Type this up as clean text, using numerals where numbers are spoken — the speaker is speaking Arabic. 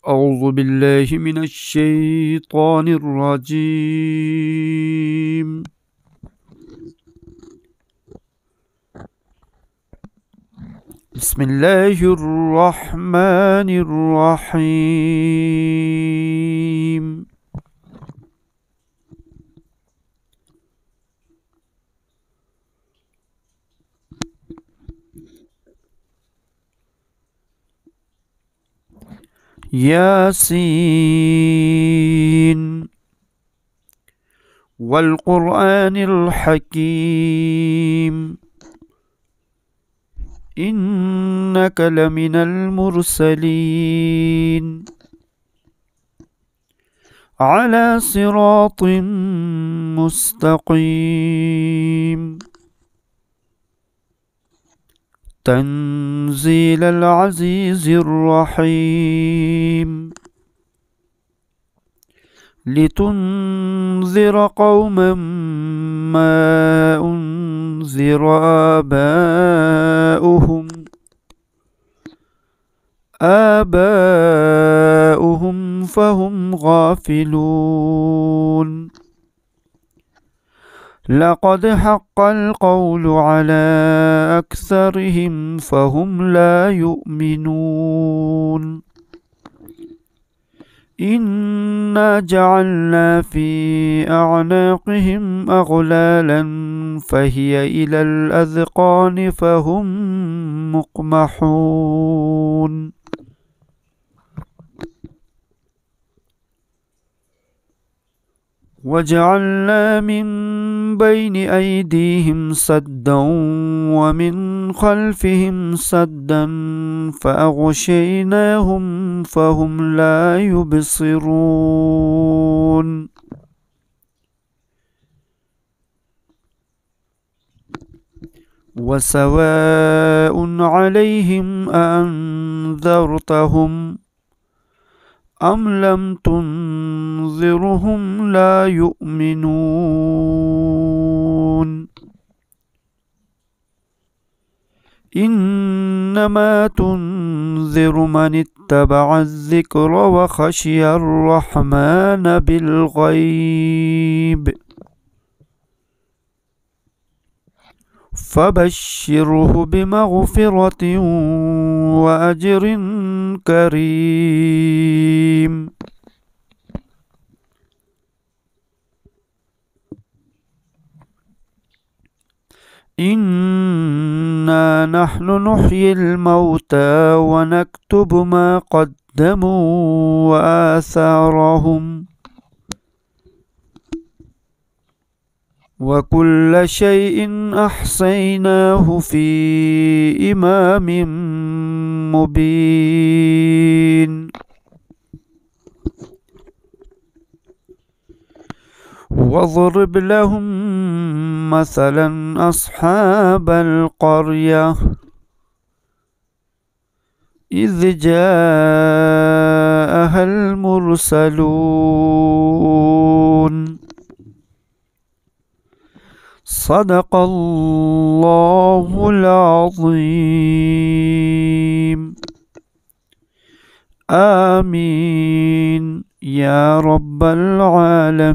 أعوذ بالله من الشيطان الرجيم. بسم الله الرحمن الرحيم. ياسين والقرآن الحكيم إنك لمن المرسلين على صراط مستقيم تنزيل العزيز الرحيم لتنذر قوما ما أنذر آباؤهم فهم غافلون. لقد حق القول على أكثرهم فهم لا يؤمنون. إنا جعلنا في أعناقهم أغلالا فهي إلى الأذقان فهم مقمحون. وجعلنا من بين أيديهم سدا ومن خلفهم سدا فأغشيناهم فهم لا يبصرون. وسواء عليهم أأنذرتهم أم لم تنذرهم لا يؤمنون. إنما تنذر من اتبع الذكر وخشي الرحمن بالغيب فبشره بمغفرة وأجر كريم. إنا نحن نحيي الموتى ونكتب ما قدموا وآثارهم وكل شيء أحصيناه في إمام مبين. واضرب لهم مثلا أصحاب القرية إذ جاءها المرسلون. صدق الله العظيم. آمين يا رب العالمين.